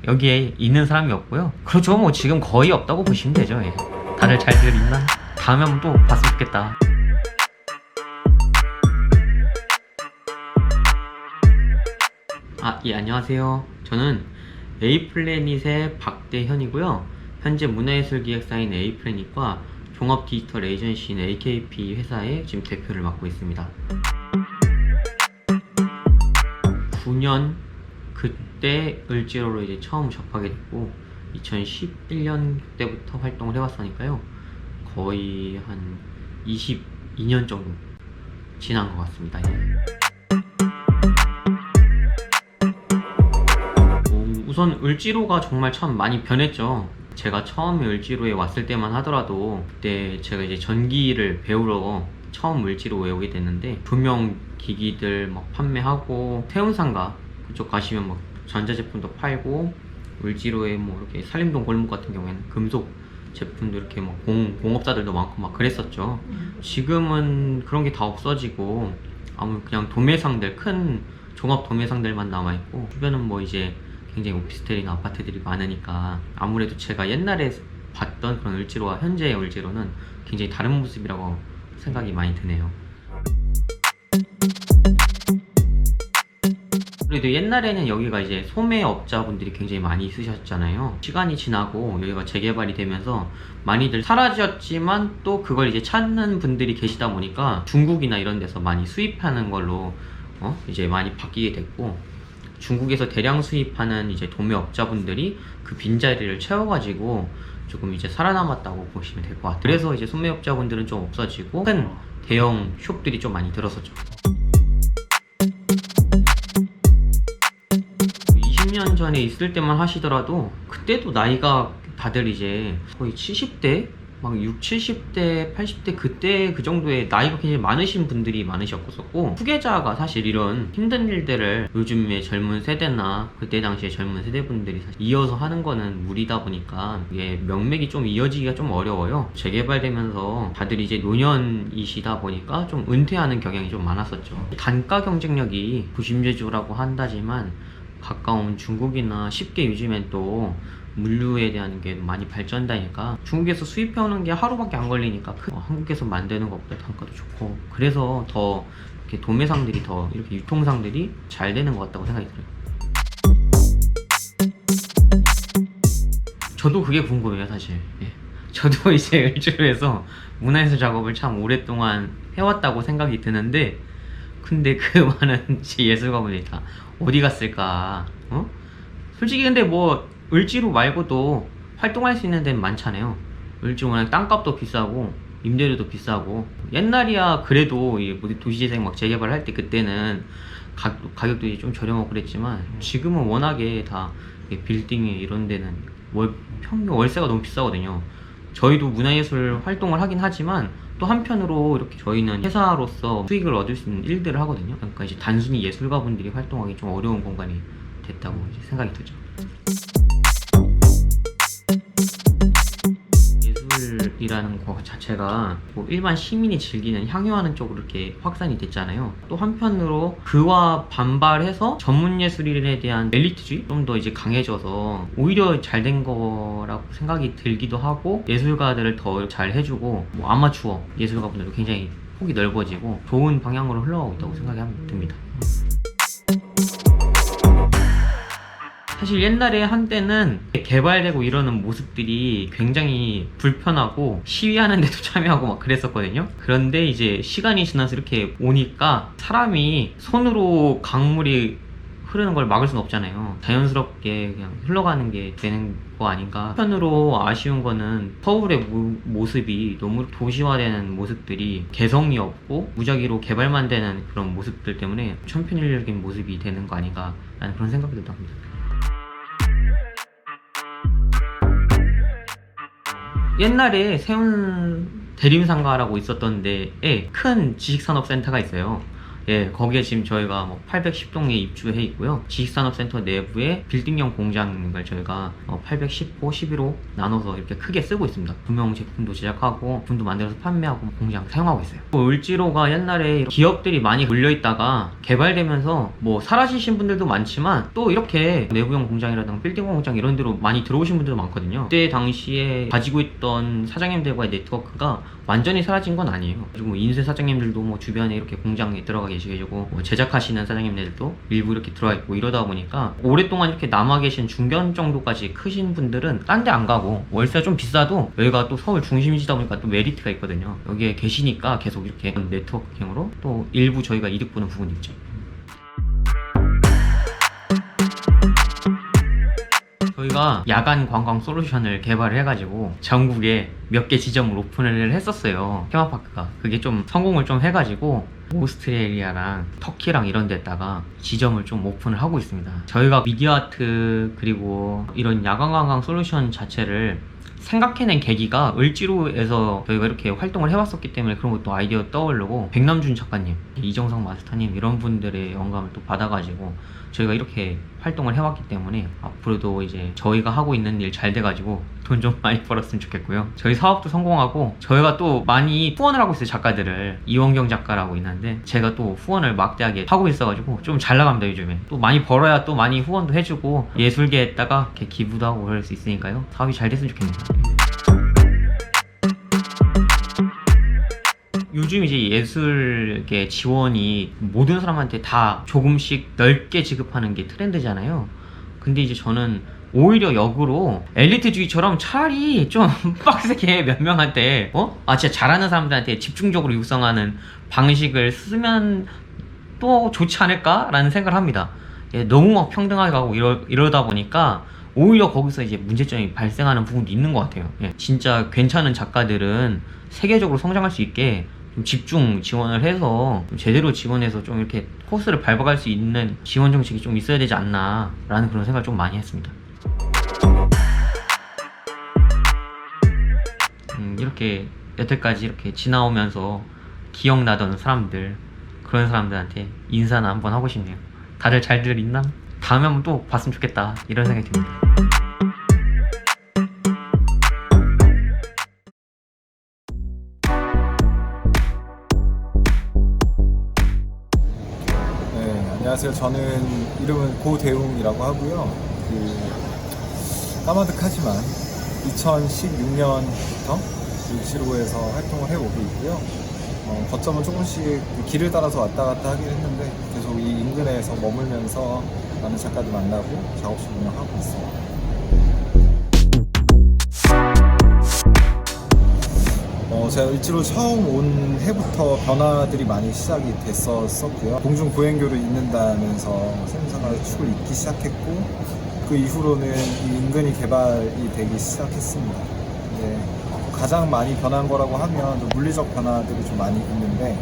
여기에 있는 사람이 없고요. 그렇죠. 뭐 지금 거의 없다고 보시면 되죠. 예. 다들 잘들 있나? 다음에 한번 또 봤으면 좋겠다. 예, 안녕하세요. 저는 에이플래닛의 박대현이고요. 현재 문화예술기획사인 에이플래닛과 종합 디지털 에이전시인 AKP 회사의 지금 대표를 맡고 있습니다. 9년 그때 을지로로 이제 처음 접하게 됐고 2011년 때부터 활동을 해왔으니까요. 거의 한 22년 정도 지난 것 같습니다. 우선 을지로가 정말 참 많이 변했죠. 제가 처음에 을지로에 왔을 때만 하더라도 그때 제가 이제 전기를 배우러 처음 을지로에 오게 됐는데 조명 기기들 막 판매하고 태운상가 그쪽 가시면 막 전자제품도 팔고 을지로에 뭐 이렇게 산림동 골목 같은 경우에는 금속 제품도 이렇게 막 공업사들도 많고 막 그랬었죠. 지금은 그런 게 다 없어지고 아무 그냥 도매상들 큰 종합 도매상들만 남아있고 주변은 뭐 이제 굉장히 오피스텔이나 아파트들이 많으니까 아무래도 제가 옛날에 봤던 그런 을지로와 현재의 을지로는 굉장히 다른 모습이라고 생각이 많이 드네요. 그래도 옛날에는 여기가 이제 소매업자분들이 굉장히 많이 있으셨잖아요. 시간이 지나고 여기가 재개발이 되면서 많이들 사라졌지만 또 그걸 이제 찾는 분들이 계시다 보니까 중국이나 이런 데서 많이 수입하는 걸로 이제 많이 바뀌게 됐고 중국에서 대량 수입하는 이제 도매업자분들이 그 빈자리를 채워가지고 조금 이제 살아남았다고 보시면 될 것 같아요. 그래서 이제 소매업자분들은 좀 없어지고 큰 대형 숍들이 좀 많이 들어섰죠. 20년 전에 있을 때만 하시더라도 그때도 나이가 다들 이제 거의 70대? 막 60, 70대, 80대 그때 그 정도의 나이가 굉장히 많으신 분들이 많으셨었고 후계자가 사실 이런 힘든 일들을 요즘의 젊은 세대나 그때 당시에 젊은 세대분들이 사실 이어서 하는 거는 무리다 보니까 이게 명맥이 좀 이어지기가 좀 어려워요. 재개발되면서 다들 이제 노년이시다 보니까 좀 은퇴하는 경향이 좀 많았었죠. 단가 경쟁력이 부심제조라고 한다지만 가까운 중국이나 쉽게 요즘엔 또 물류에 대한 게 많이 발전되니까 중국에서 수입해오는 게 하루밖에 안 걸리니까 한국에서 만드는 것보다 단가도 좋고 그래서 더 이렇게 도매상들이 더 이렇게 유통상들이 잘 되는 것 같다고 생각이 들어요. 저도 그게 궁금해요 사실. 저도 이제 을지로에서 문화예술 작업을 참 오랫동안 해왔다고 생각이 드는데 근데 그 많은 예술가분들이 다 어디 갔을까? 솔직히 근데 뭐 을지로 말고도 활동할 수 있는 데는 많잖아요. 을지로 워낙 땅값도 비싸고 임대료도 비싸고 옛날이야 그래도 도시재생 막 재개발할 때 그때는 가격도 이제 좀 저렴하고 그랬지만 지금은 워낙에 다 빌딩에 이런 데는 평균 월세가 너무 비싸거든요. 저희도 문화예술 활동을 하긴 하지만 또 한편으로 이렇게 저희는 회사로서 수익을 얻을 수 있는 일들을 하거든요. 그러니까 이제 단순히 예술가분들이 활동하기 좀 어려운 공간이 됐다고 이제 생각이 들죠. 예술이라는 것 자체가 뭐 일반 시민이 즐기는 향유하는 쪽으로 이렇게 확산이 됐잖아요. 또 한편으로 그와 반발해서 전문 예술인에 대한 엘리트주의 좀 더 이제 강해져서 오히려 잘 된 거라고 생각이 들기도 하고 예술가들을 더 잘 해주고 뭐 아마추어 예술가분들도 굉장히 폭이 넓어지고 좋은 방향으로 흘러가고 있다고 생각이 듭니다. 사실 옛날에 한때는 개발되고 이러는 모습들이 굉장히 불편하고 시위하는 데도 참여하고 막 그랬었거든요. 그런데 이제 시간이 지나서 이렇게 오니까 사람이 손으로 강물이 흐르는 걸 막을 수는 없잖아요. 자연스럽게 그냥 흘러가는 게 되는 거 아닌가. 한편으로 아쉬운 거는 서울의 모습이 너무 도시화되는 모습들이 개성이 없고 무작위로 개발만 되는 그런 모습들 때문에 천편일률적인 모습이 되는 거 아닌가 라는 그런 생각이 들기도 합니다. 옛날에 세운 대림상가라고 있었던 데에 큰 지식산업센터가 있어요. 예, 거기에 지금 저희가 뭐 810동에 입주해 있고요. 지식산업센터 내부에 빌딩형 공장을 저희가 810호, 11호 나눠서 이렇게 크게 쓰고 있습니다. 구명 제품도 제작하고 제품도 만들어서 판매하고 공장 사용하고 있어요. 을지로가 옛날에 기업들이 많이 몰려있다가 개발되면서 뭐 사라지신 분들도 많지만 또 이렇게 내부형 공장이라든가 빌딩 공장 이런 데로 많이 들어오신 분들도 많거든요. 그때 당시에 가지고 있던 사장님들과의 네트워크가 완전히 사라진 건 아니에요. 그리고 뭐 인쇄 사장님들도 뭐 주변에 이렇게 공장에 들어가 계시고 뭐 제작하시는 사장님들도 일부 이렇게 들어와 있고 이러다 보니까 오랫동안 이렇게 남아 계신 중견 정도까지 크신 분들은 딴 데 안 가고 월세가 좀 비싸도 여기가 또 서울 중심지다 보니까 또 메리트가 있거든요. 여기에 계시니까 계속 이렇게 네트워킹으로 또 일부 저희가 이득 보는 부분이 있죠. 저희가 야간 관광 솔루션을 개발을 해가지고 전국에 몇 개 지점을 오픈을 했었어요. 테마파크가. 그게 좀 성공을 좀 해가지고 오스트레일리아랑 터키랑 이런 데다가 지점을 좀 오픈을 하고 있습니다. 저희가 미디어아트 그리고 이런 야간 관광 솔루션 자체를 생각해낸 계기가 을지로에서 저희가 이렇게 활동을 해왔었기 때문에 그런 것도 아이디어 떠오르고 백남준 작가님, 이정성 마스터님 이런 분들의 영감을 또 받아가지고 저희가 이렇게 활동을 해왔기 때문에 앞으로도 이제 저희가 하고 있는 일 잘 돼가지고 돈 좀 많이 벌었으면 좋겠고요. 저희 사업도 성공하고 저희가 또 많이 후원을 하고 있어요. 작가들을. 이원경 작가라고 있는데 제가 또 후원을 막대하게 하고 있어가지고 좀 잘 나갑니다. 요즘에 또 많이 벌어야 또 많이 후원도 해주고 예술계에다가 이렇게 기부도 하고 그럴 수 있으니까요. 사업이 잘 됐으면 좋겠네요. 요즘 이제 예술계 지원이 모든 사람한테 다 조금씩 넓게 지급하는 게 트렌드잖아요. 근데 이제 저는 오히려 역으로 엘리트주의처럼 차라리 좀 빡세게 몇 명한테 진짜 잘하는 사람들한테 집중적으로 육성하는 방식을 쓰면 또 좋지 않을까라는 생각을 합니다. 예, 너무 막 평등하게 가고 이러다 보니까 오히려 거기서 이제 문제점이 발생하는 부분도 있는 것 같아요. 예, 진짜 괜찮은 작가들은 세계적으로 성장할 수 있게 좀 집중 지원을 해서 좀 제대로 지원해서 좀 이렇게 코스를 밟아갈 수 있는 지원 정책이 좀 있어야 되지 않나 라는 그런 생각을 좀 많이 했습니다. 이렇게 여태까지 이렇게 지나오면서 기억나던 사람들, 그런 사람들한테 인사나 한번 하고 싶네요. 다들 잘들 있나? 다음에 한번 또 봤으면 좋겠다 이런 생각이 듭니다. 안녕하세요. 저는 이름은 고대웅이라고 하고요. 까마득하지만 2016년부터 을지로에서 활동을 해오고 있고요. 거점은 조금씩 길을 따라서 왔다 갔다 하긴 했는데 계속 이 인근에서 머물면서 많은 작가들 만나고 작업실 운영하고 있습니다. 제가 을지로 처음 온 해부터 변화들이 많이 시작이 됐었고요. 공중 보행교를 잇는다면서 생산의 축을 잇기 시작했고 그 이후로는 이 인근이 개발이 되기 시작했습니다. 가장 많이 변한 거라고 하면 물리적 변화들이 좀 많이 있는데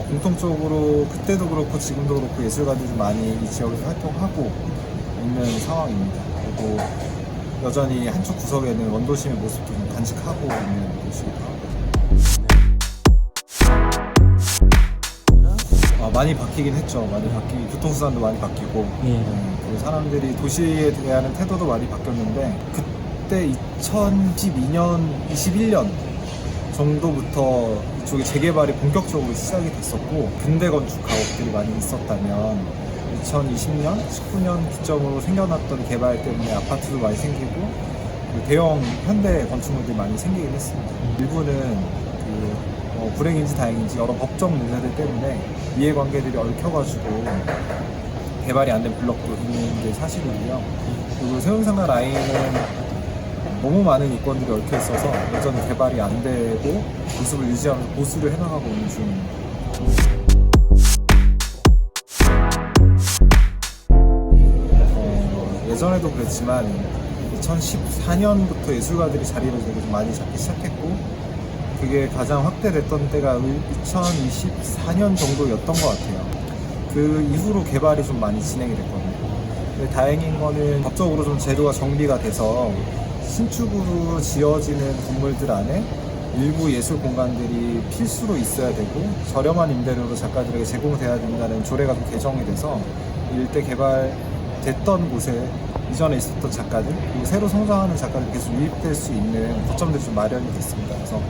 공통적으로 그때도 그렇고 지금도 그렇고 예술가들이 좀 많이 이 지역에서 활동하고 있는 상황입니다. 그리고 여전히 한쪽 구석에는 원도심의 모습도 좀 간직하고 있는 곳이기도 하고 많이 바뀌긴 했죠. 많이 바뀌고 교통수단도 많이 바뀌고 그리고 사람들이 도시에 대한 태도도 많이 바뀌었는데 그때 2012년, 21년 정도부터 이쪽에 재개발이 본격적으로 시작이 됐었고 근대 건축 가옥들이 많이 있었다면 2020년, 19년 기점으로 생겨났던 개발 때문에 아파트도 많이 생기고 대형 현대 건축물들이 많이 생기긴 했습니다. 일부는 불행인지 다행인지 여러 법적 문제들 때문에 이해관계들이 얽혀가지고 개발이 안 된 블록도 있는 게 사실이고요. 그리고 세운상가 라인은 너무 많은 이권들이 얽혀 있어서 여전히 개발이 안 되고 모습을 유지하면서 보수를 해나가고 있는 중입니다. 예전에도 그랬지만 2014년부터 예술가들이 자리를 되게 좀 많이 잡기 시작했고 그게 가장 확대됐던 때가 2024년 정도였던 것 같아요. 그 이후로 개발이 좀 많이 진행이 됐거든요. 근데 다행인 거는 법적으로 좀 제도가 정비가 돼서 신축으로 지어지는 건물들 안에 일부 예술 공간들이 필수로 있어야 되고 저렴한 임대료로 작가들에게 제공돼야 된다는 조례가 좀 개정이 돼서 일대 개발됐던 곳에 이전에 있었던 작가들 그리고 새로 성장하는 작가들이 계속 유입될 수 있는 거점들이 좀 마련이 됐습니다. 그래서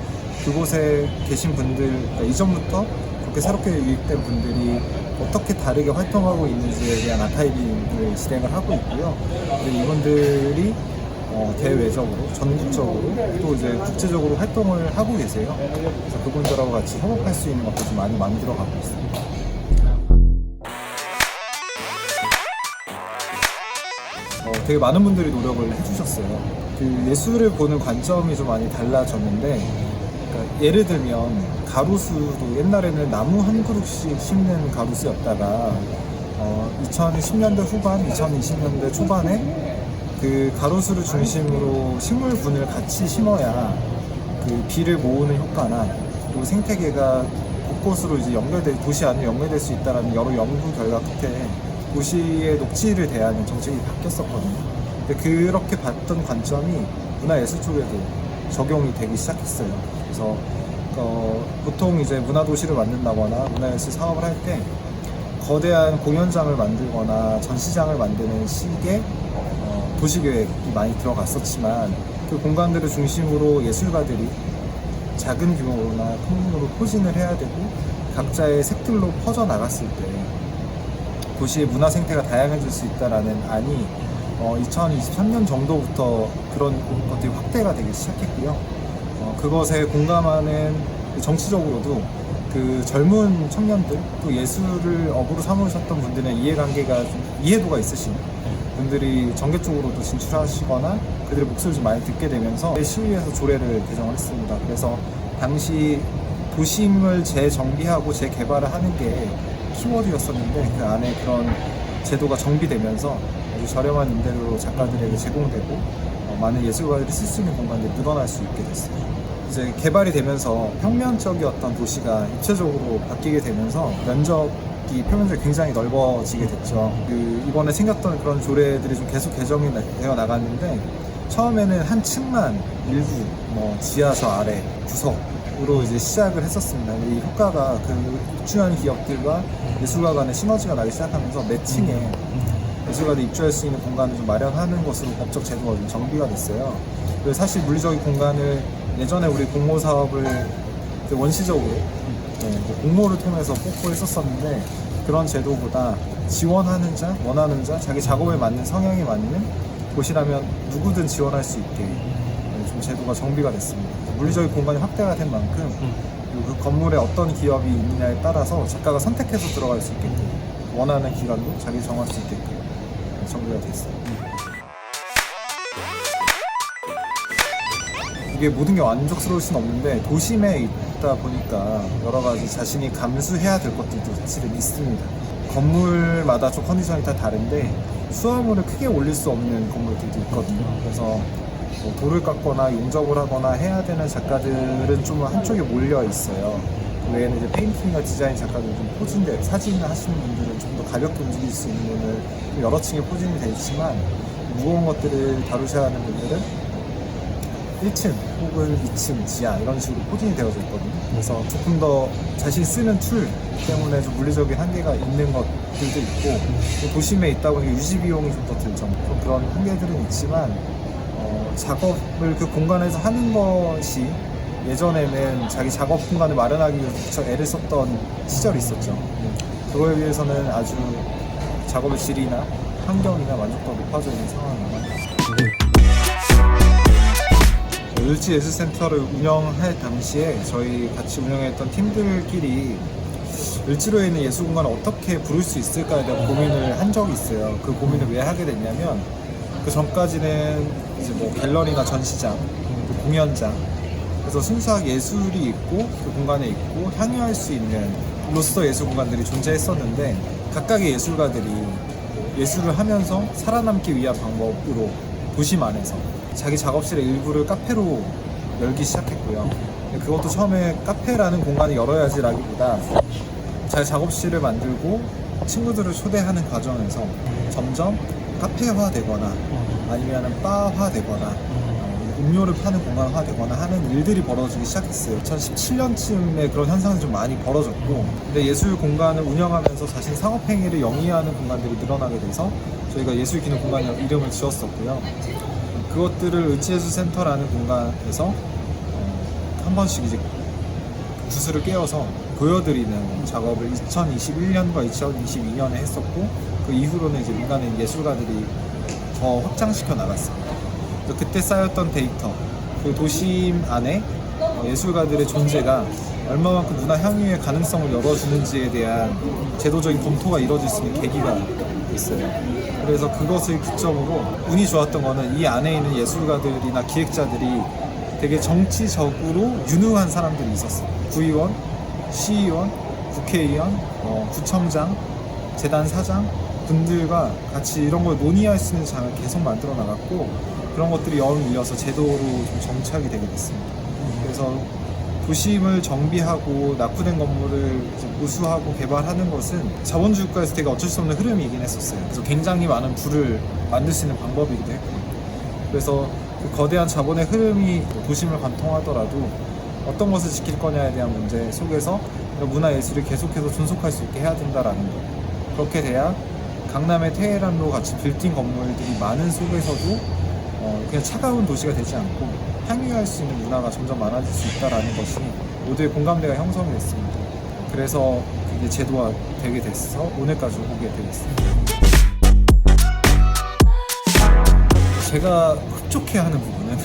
그곳에 계신 분들, 그러니까 이전부터 그렇게 새롭게 유입된 분들이 어떻게 다르게 활동하고 있는지에 대한 아카이빙을 진행을 하고 있고요. 그리고 이분들이 대외적으로, 전국적으로 또 이제 국제적으로 활동을 하고 계세요. 그래서 그분들하고 같이 협업할 수 있는 것도 좀 많이 만들어가고 있습니다. 되게 많은 분들이 노력을 해주셨어요. 그 예술을 보는 관점이 좀 많이 달라졌는데, 그러니까 예를 들면 가로수도 옛날에는 나무 한 그루씩 심는 가로수였다가 2010년대 후반, 2020년대 초반에 그 가로수를 중심으로 식물분을 같이 심어야 그 비를 모으는 효과나 그리고 생태계가 곳곳으로 이제 도시 안에 연결될 수 있다는 여러 연구 결과 끝에 도시의 녹지를 대하는 정책이 바뀌었었거든요. 근데 그렇게 봤던 관점이 문화예술 쪽에도 적용이 되기 시작했어요. 그래서 보통 이제 문화도시를 만든다거나 문화예술 사업을 할 때 거대한 공연장을 만들거나 전시장을 만드는 식의 도시계획이 많이 들어갔었지만 그 공간들을 중심으로 예술가들이 작은 규모로나 큰 규모로 포진을 해야 되고 각자의 색들로 퍼져나갔을 때 도시의 문화 생태가 다양해질 수 있다는 안이 2023년 정도부터 그런 것들이 확대가 되기 시작했고요. 그것에 공감하는 정치적으로도 그 젊은 청년들 또 예술을 업으로 삼으셨던 분들의 이해도가 있으신 분들이 정계 쪽으로도 진출하시거나 그들의 목소리를 좀 많이 듣게 되면서 시의회에서 조례를 개정했습니다. 그래서 당시 도심을 재정비하고 재개발을 하는 게 키워드였었는데 그 안에 그런 제도가 정비되면서 아주 저렴한 임대료로 작가들에게 제공되고 많은 예술가들이 쓸 수 있는 공간들이 늘어날 수 있게 됐어요. 이제 개발이 되면서 평면적이었던 도시가 입체적으로 바뀌게 되면서 표면적이 굉장히 넓어지게 됐죠. 이번에 생겼던 그런 조례들이 좀 계속 개정이 되어 나갔는데 처음에는 한 층만 일부 지하 저 아래 구석으로 이제 시작을 했었습니다. 이 효과가 그 입주한 기업들과 예술가 간의 시너지가 나기 시작하면서 매 층에 예술가들이 입주할 수 있는 공간을 좀 마련하는 것으로 법적 제도가 좀 정비가 됐어요. 그래서 사실 물리적인 공간을 예전에 우리 공모 사업을 원시적으로 공모를 통해서 뽑고 했었었는데 그런 제도보다 지원하는 자, 원하는 자, 자기 작업에 맞는 성향에 맞는 곳이라면 누구든 지원할 수 있게 좀 제도가 정비가 됐습니다. 물리적인 공간이 확대가 된 만큼 그리고 그 건물에 어떤 기업이 있느냐에 따라서 작가가 선택해서 들어갈 수 있게끔 원하는 기간도 자기 정할 수 있게끔 정비가 됐어요. 이게 모든 게 만족스러울 수는 없는데 도심에 있다 보니까 여러 가지 자신이 감수해야 될 것들도 사실은 있습니다. 건물마다 좀 컨디션이 다 다른데 수화물을 크게 올릴 수 없는 건물들도 있거든요. 그래서 돌을 깎거나 용접을 하거나 해야 되는 작가들은 좀 한쪽에 몰려 있어요. 그 외에는 이제 페인팅이나 디자인 작가들 좀 사진을 하시는 분들은 좀 더 가볍게 움직일 수 있는 분을 여러 층에 포진이 되어 있지만 무거운 것들을 다루셔야 하는 분들은 1층 혹은 2층 지하 이런 식으로 포진이 되어져 있거든요. 그래서 조금 더 자신이 쓰는 툴 때문에 좀 물리적인 한계가 있는 것들도 있고 도심에 있다 보니 유지 비용이 좀 더 들죠. 그런 한계들은 있지만 작업을 그 공간에서 하는 것이 예전에는 자기 작업 공간을 마련하기 위해서 무척 애를 썼던 시절이 있었죠. 그거에 비해서는 아주 작업의 질이나 환경이나 만족도가 높아져 있는 상황입니다. 을지예술센터를 운영할 당시에 저희 같이 운영했던 팀들끼리 을지로에 있는 예술공간을 어떻게 부를 수 있을까에 대한 고민을 한 적이 있어요. 그 고민을 왜 하게 됐냐면 그 전까지는 이제 갤러리나 전시장, 공연장 그래서 순수하게 예술이 있고 그 공간에 있고 향유할 수 있는 로스터 예술 공간들이 존재했었는데 각각의 예술가들이 예술을 하면서 살아남기 위한 방법으로 도심 안에서 자기 작업실의 일부를 카페로 열기 시작했고요. 그것도 처음에 카페라는 공간을 열어야지라기보다 자기 작업실을 만들고 친구들을 초대하는 과정에서 점점 카페화 되거나 아니면 바화 되거나 음료를 파는 공간화되거나 하는 일들이 벌어지기 시작했어요. 2017년쯤에 그런 현상이 좀 많이 벌어졌고, 근데 예술 공간을 운영하면서 자신 상업행위를 영위하는 공간들이 늘어나게 돼서 저희가 예술기능 공간이라고 이름을 지었었고요. 그것들을 을지예술센터라는 공간에서 한 번씩 이제 구슬을 깨워서 보여드리는 작업을 2021년과 2022년에 했었고, 그 이후로는 이제 민간의 예술가들이 더 확장시켜 나갔습니다. 그때 쌓였던 데이터, 그 도심 안에 예술가들의 존재가 얼마만큼 문화 향유의 가능성을 열어주는지에 대한 제도적인 검토가 이루어질 수 있는 계기가 있어요. 그래서 그것을 기점으로 운이 좋았던 거는 이 안에 있는 예술가들이나 기획자들이 되게 정치적으로 유능한 사람들이 있었어요. 구의원, 시의원, 국회의원, 구청장, 재단 사장 분들과 같이 이런 걸 논의할 수 있는 장을 계속 만들어 나갔고, 그런 것들이 연이어서 제도로 좀 정착이 되게 됐습니다. 그래서 도심을 정비하고 낙후된 건물을 이제 보수하고 개발하는 것은 자본주의 국가에서 되게 어쩔 수 없는 흐름이긴 했었어요. 그래서 굉장히 많은 부를 만들 수 있는 방법이기도 했고, 그래서 그 거대한 자본의 흐름이 도심을 관통하더라도 어떤 것을 지킬 거냐에 대한 문제 속에서 문화예술이 계속해서 존속할 수 있게 해야 된다라는 거. 그렇게 돼야 강남의 테헤란로 같이 빌딩 건물들이 많은 속에서도 그냥 차가운 도시가 되지 않고 향유할 수 있는 문화가 점점 많아질 수 있다라는 것이 모두의 공감대가 형성이 됐습니다. 그래서 그게 제도화 되게 돼서 오늘까지 오게 되었습니다. 제가 흡족해하는 부분은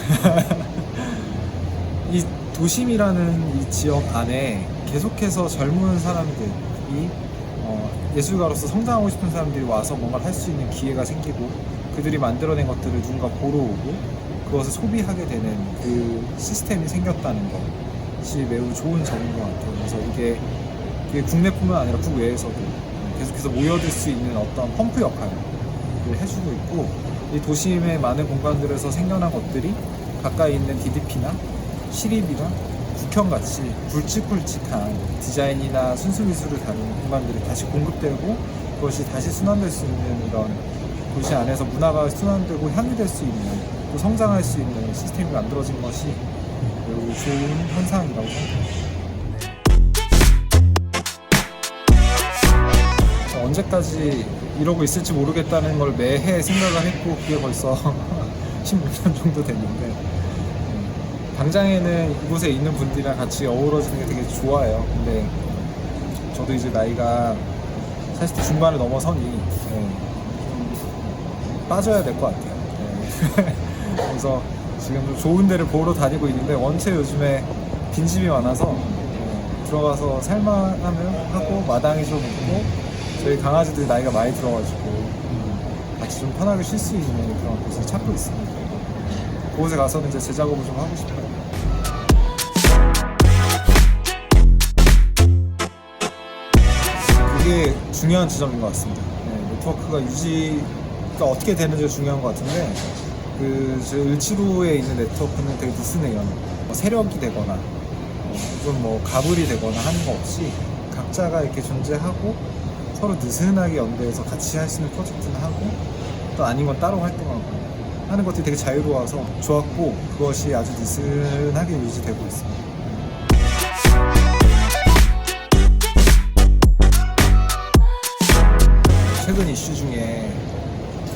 이 도심이라는 이 지역 안에 계속해서 젊은 사람들이 예술가로서 성장하고 싶은 사람들이 와서 뭔가를 할 수 있는 기회가 생기고, 그들이 만들어낸 것들을 누군가 보러 오고 그것을 소비하게 되는 그 시스템이 생겼다는 것이 매우 좋은 점인 것 같아요. 그래서 이게 국내뿐만 아니라 국외에서도 계속해서 모여들 수 있는 어떤 펌프 역할을 해주고 있고, 이 도심의 많은 공간들에서 생겨난 것들이 가까이 있는 DDP나 시립이나 국형같이 굵직굵직한 디자인이나 순수미술을 다루는 공간들이 다시 공급되고, 그것이 다시 순환될 수 있는 이런 도시 안에서 문화가 순환되고 향유될 수 있는, 또 성장할 수 있는 시스템이 만들어진 것이 매우 좋은 현상이라고 생각합니다. 언제까지 이러고 있을지 모르겠다는 걸 매해 생각을 했고, 그게 벌써 16년 정도 됐는데, 당장에는 이곳에 있는 분들이랑 같이 어우러지는 게 되게 좋아요. 근데 저도 이제 나이가 40대 중반을 넘어서니 빠져야 될 것 같아요. 그래서 지금 좀 좋은 데를 보러 다니고 있는데, 원체 요즘에 빈집이 많아서 들어가서 살만하면 하고 마당이 좀 있고, 저희 강아지들이 나이가 많이 들어가지고 같이 좀 편하게 쉴 수 있는 그런 곳을 찾고 있습니다. 그곳에 가서는 이제 제 작업을 좀 하고 싶어요. 그게 중요한 지점인 것 같습니다. 네트워크가 유지가 어떻게 되는지가 중요한 것 같은데, 저 을지로에 있는 네트워크는 되게 느슨해요. 세력이 되거나 좀 가불이 되거나 하는 거 없이 각자가 이렇게 존재하고 서로 느슨하게 연대해서 같이 할 수 있는 프로젝트는 하고, 또 아니면 따로 활동하고 하는 것들이 되게 자유로워서 좋았고, 그것이 아주 느슨하게 유지되고 있습니다. 최근 이슈 중에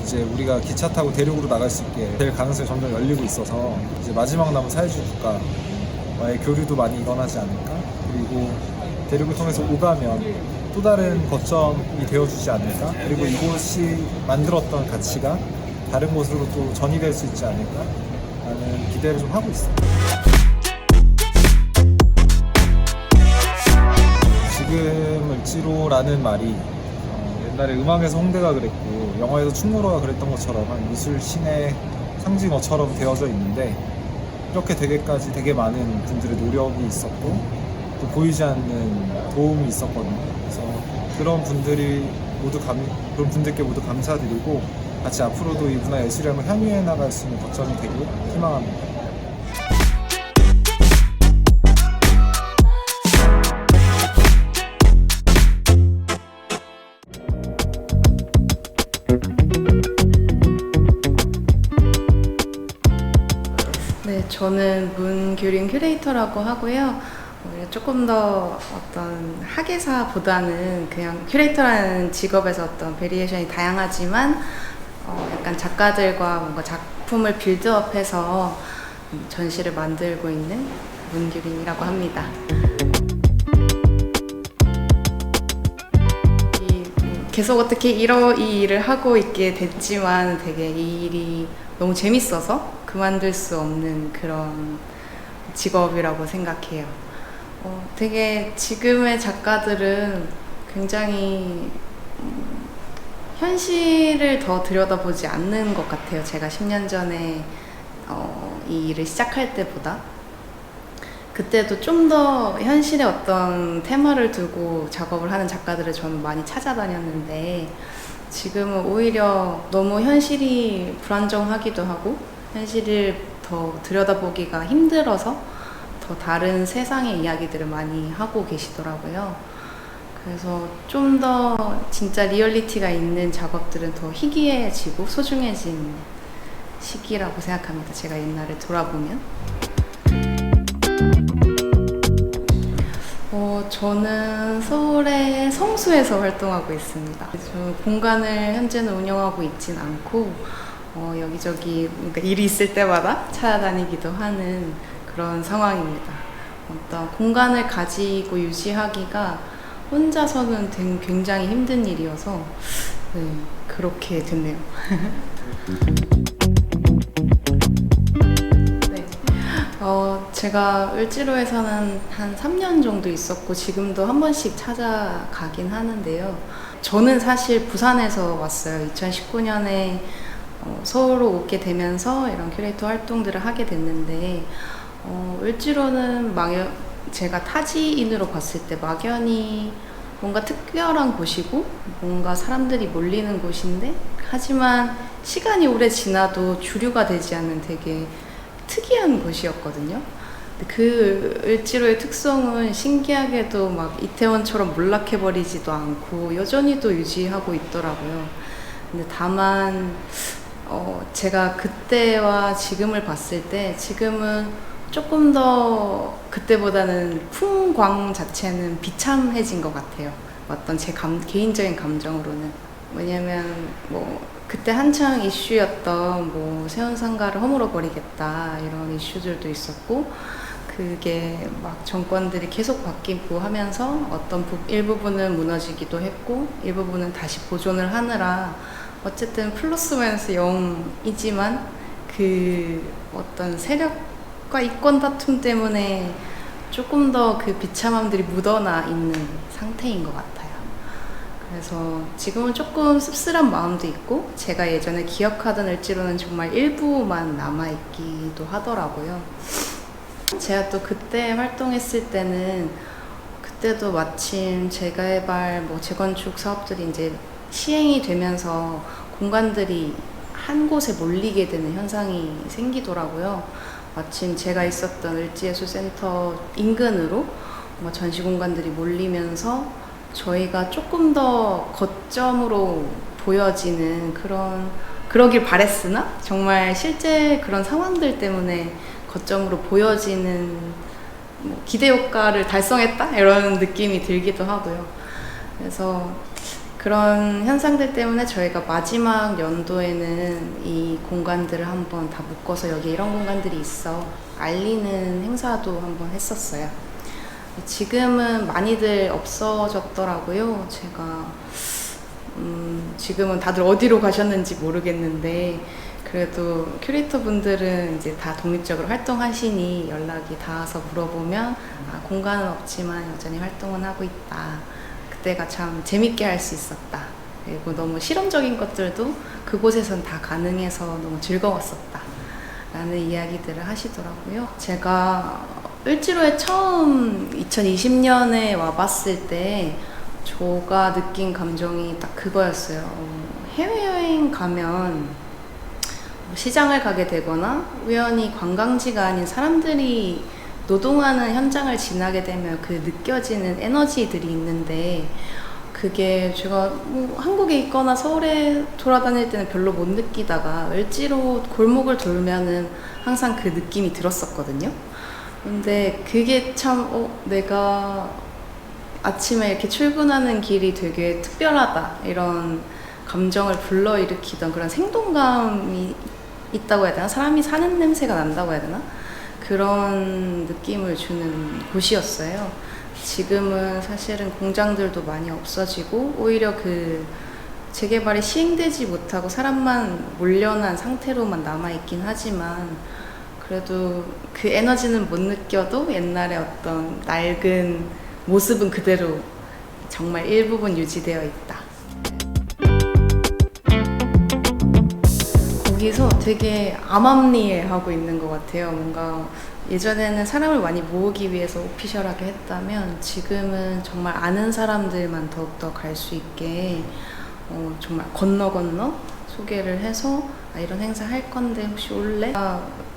이제 우리가 기차 타고 대륙으로 나갈 수 있게 될 가능성이 점점 열리고 있어서, 이제 마지막 남은 사회주의 국가와의 교류도 많이 일어나지 않을까, 그리고 대륙을 통해서 오가면 또 다른 거점이 되어주지 않을까, 그리고 이곳이 만들었던 가치가 다른 곳으로 또 전이될 수 있지 않을까 라는 기대를 좀 하고 있습니다. 지금 을지로라는 말이 옛날에 음악에서 홍대가 그랬고 영화에서 충무로가 그랬던 것처럼 한 미술 신의 상징어처럼 되어져 있는데, 이렇게 되게까지 되게 많은 분들의 노력이 있었고 또 보이지 않는 도움이 있었거든요. 그래서 그런 분들께 모두 감사드리고, 같이 앞으로도 이 문화예술을 향유해 나갈 수 있는 거점이 되길 희망합니다. 네, 저는 문규린 큐레이터라고 하고요. 조금 더 어떤 학예사보다는 그냥 큐레이터라는 직업에서 어떤 베리에이션이 다양하지만 약간 작가들과 뭔가 작품을 빌드업해서 전시를 만들고 있는 문규린이라고 합니다. 계속 어떻게 이 일을 하고 있게 됐지만 되게 이 일이 너무 재밌어서 그만둘 수 없는 그런 직업이라고 생각해요. 되게 지금의 작가들은 굉장히 현실을 더 들여다보지 않는 것 같아요. 제가 10년 전에 이 일을 시작할 때보다. 그때도 좀 더 현실의 어떤 테마를 두고 작업을 하는 작가들을 저는 많이 찾아다녔는데 지금은 오히려 너무 현실이 불안정하기도 하고 현실을 더 들여다보기가 힘들어서 더 다른 세상의 이야기들을 많이 하고 계시더라고요. 그래서 좀 더 진짜 리얼리티가 있는 작업들은 더 희귀해지고 소중해진 시기라고 생각합니다. 제가 옛날에 돌아보면. 저는 서울의 성수에서 활동하고 있습니다. 저 공간을 현재는 운영하고 있진 않고 여기저기 그러니까 일이 있을 때마다 찾아다니기도 하는 그런 상황입니다. 어떤 공간을 가지고 유지하기가 혼자서는 굉장히 힘든 일이어서 네, 그렇게 됐네요. 제가 을지로에서는 한 3년 정도 있었고 지금도 한 번씩 찾아가긴 하는데요. 저는 사실 부산에서 왔어요. 2019년에 서울로 오게 되면서 이런 큐레이터 활동들을 하게 됐는데 을지로는 제가 타지인으로 봤을 때 막연히 뭔가 특별한 곳이고 뭔가 사람들이 몰리는 곳인데 하지만 시간이 오래 지나도 주류가 되지 않는 되게 특이한 곳이었거든요. 그 을지로의 특성은 신기하게도 막 이태원처럼 몰락해버리지도 않고 여전히도 유지하고 있더라고요. 근데 다만 제가 그때와 지금을 봤을 때 지금은 조금 더 그때보다는 풍광 자체는 비참해진 것 같아요. 어떤 제 개인적인 감정으로는. 왜냐면 그때 한창 이슈였던 세운상가를 허물어 버리겠다 이런 이슈들도 있었고 그게 막 정권들이 계속 바뀌고 하면서 어떤 일부분은 무너지기도 했고 일부분은 다시 보존을 하느라 어쨌든 플러스 마이너스 0이지만 그 어떤 세력과 이권 다툼 때문에 조금 더 그 비참함들이 묻어나 있는 상태인 것 같아요. 그래서 지금은 조금 씁쓸한 마음도 있고 제가 예전에 기억하던 을지로는 정말 일부만 남아있기도 하더라고요. 제가 또 그때 활동했을 때는 그때도 마침 재개발 재건축 사업들이 이제 시행이 되면서 공간들이 한 곳에 몰리게 되는 현상이 생기더라고요. 마침 제가 있었던 을지예술센터 인근으로 전시 공간들이 몰리면서 저희가 조금 더 거점으로 보여지는 그러길 바랬으나 정말 실제 그런 상황들 때문에 거점으로 보여지는 기대 효과를 달성했다 이런 느낌이 들기도 하고요. 그래서 그런 현상들 때문에 저희가 마지막 연도에는 이 공간들을 한번 다 묶어서 여기 이런 공간들이 있어 알리는 행사도 한번 했었어요. 지금은 많이들 없어졌더라고요. 제가 지금은 다들 어디로 가셨는지 모르겠는데 그래도 큐레이터 분들은 이제 다 독립적으로 활동하시니 연락이 닿아서 물어보면 공간은 없지만 여전히 활동은 하고 있다. 그때가 참 재밌게 할 수 있었다. 그리고 너무 실험적인 것들도 그곳에선 다 가능해서 너무 즐거웠었다. 라는 이야기들을 하시더라고요. 제가 을지로에 처음 2020년에 와봤을 때 제가 느낀 감정이 딱 그거였어요. 해외여행 가면 시장을 가게 되거나 우연히 관광지가 아닌 사람들이 노동하는 현장을 지나게 되면 그 느껴지는 에너지들이 있는데 그게 제가 뭐 한국에 있거나 서울에 돌아다닐 때는 별로 못 느끼다가 을지로 골목을 돌면은 항상 그 느낌이 들었었거든요. 근데 그게 참 내가 아침에 이렇게 출근하는 길이 되게 특별하다 이런 감정을 불러일으키던 그런 생동감이 있다고 해야 되나? 사람이 사는 냄새가 난다고 해야 되나? 그런 느낌을 주는 곳이었어요. 지금은 사실은 공장들도 많이 없어지고 오히려 그 재개발이 시행되지 못하고 사람만 몰려난 상태로만 남아있긴 하지만 그래도 그 에너지는 못 느껴도 옛날에 어떤 낡은 모습은 그대로 정말 일부분 유지되어 있다. 거기서 되게 암암리에하고 있는 것 같아요. 뭔가 예전에는 사람을 많이 모으기 위해서 오피셜하게 했다면 지금은 정말 아는 사람들만 더욱더 갈 수 있게 정말 건너 소개를 해서 이런 행사 할 건데 혹시 올래?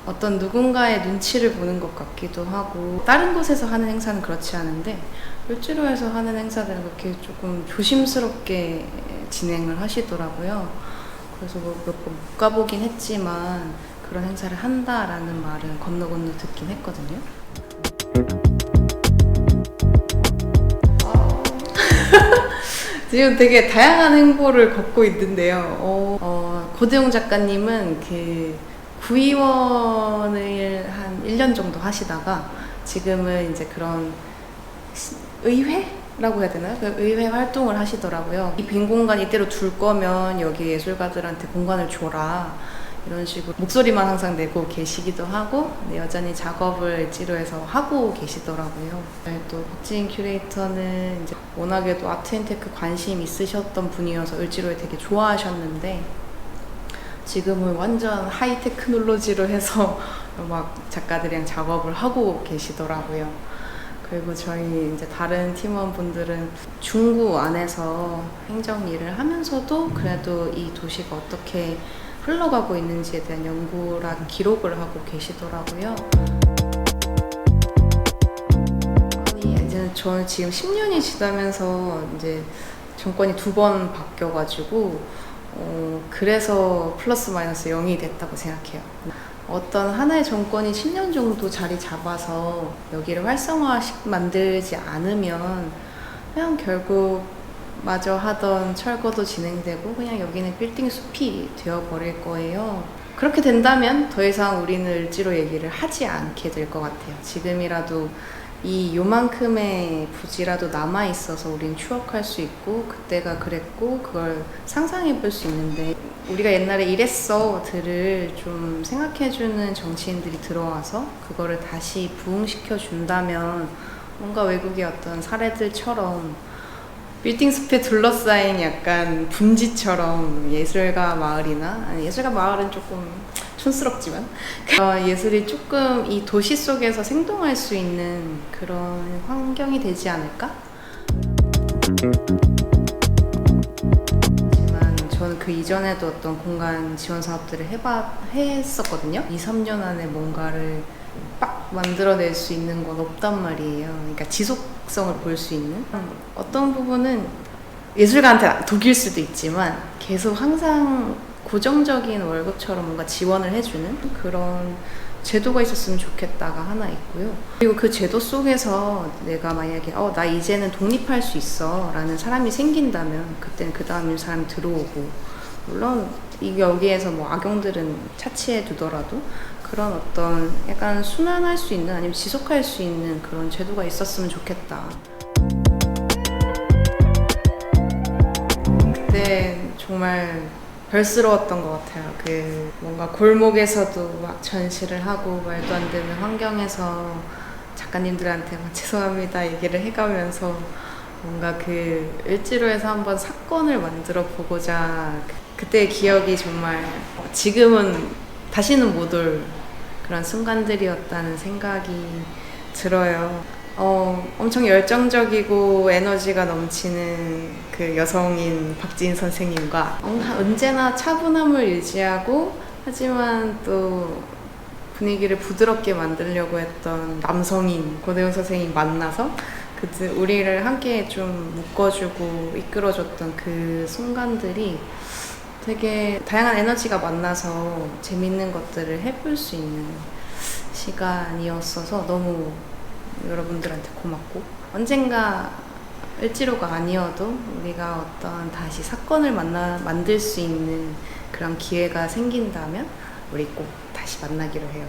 어떤 누군가의 눈치를 보는 것 같기도 하고 다른 곳에서 하는 행사는 그렇지 않은데 을지로에서 하는 행사들은 그렇게 조금 조심스럽게 진행을 하시더라고요. 그래서 몇 번 못 가보긴 했지만 그런 행사를 한다라는 말은 건너 듣긴 했거든요. 지금 되게 다양한 행보를 걷고 있는데요. 고대용 작가님은 그 구의원을 한 1년 정도 하시다가 지금은 이제 그런 의회라고 해야 되나요? 그 의회 활동을 하시더라고요. 이 빈 공간 이대로 둘 거면 여기 예술가들한테 공간을 줘라. 이런 식으로 목소리만 항상 내고 계시기도 하고 여전히 작업을 을지로에서 하고 계시더라고요. 또 박지인 큐레이터는 이제 워낙에도 아트앤테크 관심 있으셨던 분이어서 을지로에 되게 좋아하셨는데 지금은 완전 하이 테크놀로지로 해서 막 작가들이랑 작업을 하고 계시더라고요. 그리고 저희 이제 다른 팀원분들은 중구 안에서 행정 일을 하면서도 그래도 이 도시가 어떻게 흘러가고 있는지에 대한 연구랑 기록을 하고 계시더라고요. 이제 저는 지금 10년이 지나면서 이제 정권이 2번 바뀌어가지고 그래서 플러스 마이너스 0이 됐다고 생각해요. 어떤 하나의 정권이 10년 정도 자리 잡아서 여기를 활성화 만들지 않으면 그냥 결국 마저 하던 철거도 진행되고 그냥 여기는 빌딩 숲이 되어버릴 거예요. 그렇게 된다면 더 이상 우리는 을지로 얘기를 하지 않게 될 것 같아요. 지금이라도 요만큼의 부지라도 남아있어서 우린 추억할 수 있고 그때가 그랬고 그걸 상상해 볼 수 있는데 우리가 옛날에 이랬어 들을 좀 생각해주는 정치인들이 들어와서 그거를 다시 부흥시켜 준다면 뭔가 외국의 어떤 사례들처럼 빌딩 숲에 둘러싸인 약간 분지처럼 예술가 마을이나 아니 예술가 마을은 조금 촌스럽지만 예술이 조금 이 도시 속에서 생동할 수 있는 그런 환경이 되지 않을까? 하지만 저는 그 이전에도 어떤 공간 지원 사업들을 했었거든요. 2-3년 안에 뭔가를 빡 만들어낼 수 있는 건 없단 말이에요. 그러니까 지속성을 볼 수 있는 어떤 부분은 예술가한테 독일 수도 있지만 계속 항상 고정적인 월급처럼 뭔가 지원을 해주는 그런 제도가 있었으면 좋겠다가 하나 있고요. 그리고 그 제도 속에서 내가 만약에 나 이제는 독립할 수 있어 라는 사람이 생긴다면 그때는 그 다음에 사람이 들어오고 물론 여기에서 뭐 악용들은 차치해 두더라도 그런 어떤 약간 순환할 수 있는 아니면 지속할 수 있는 그런 제도가 있었으면 좋겠다. 그때 정말 별스러웠던 것 같아요. 그 뭔가 골목에서도 막 전시를 하고 말도 안 되는 환경에서 작가님들한테 막 죄송합니다 얘기를 해가면서 뭔가 그 을지로에서 한번 사건을 만들어 보고자 그때의 기억이 정말 지금은 다시는 못 올 그런 순간들이었다는 생각이 들어요. 엄청 열정적이고 에너지가 넘치는 그 여성인 박지인 선생님과 언제나 차분함을 유지하고 하지만 또 분위기를 부드럽게 만들려고 했던 남성인 고대용 선생님 만나서 그때 우리를 함께 좀 묶어주고 이끌어줬던 그 순간들이 되게 다양한 에너지가 만나서 재밌는 것들을 해볼 수 있는 시간이었어서 너무 여러분들한테 고맙고, 언젠가 을지로가 아니어도 우리가 어떤 다시 사건을 만들 수 있는 그런 기회가 생긴다면 우리 꼭 다시 만나기로 해요.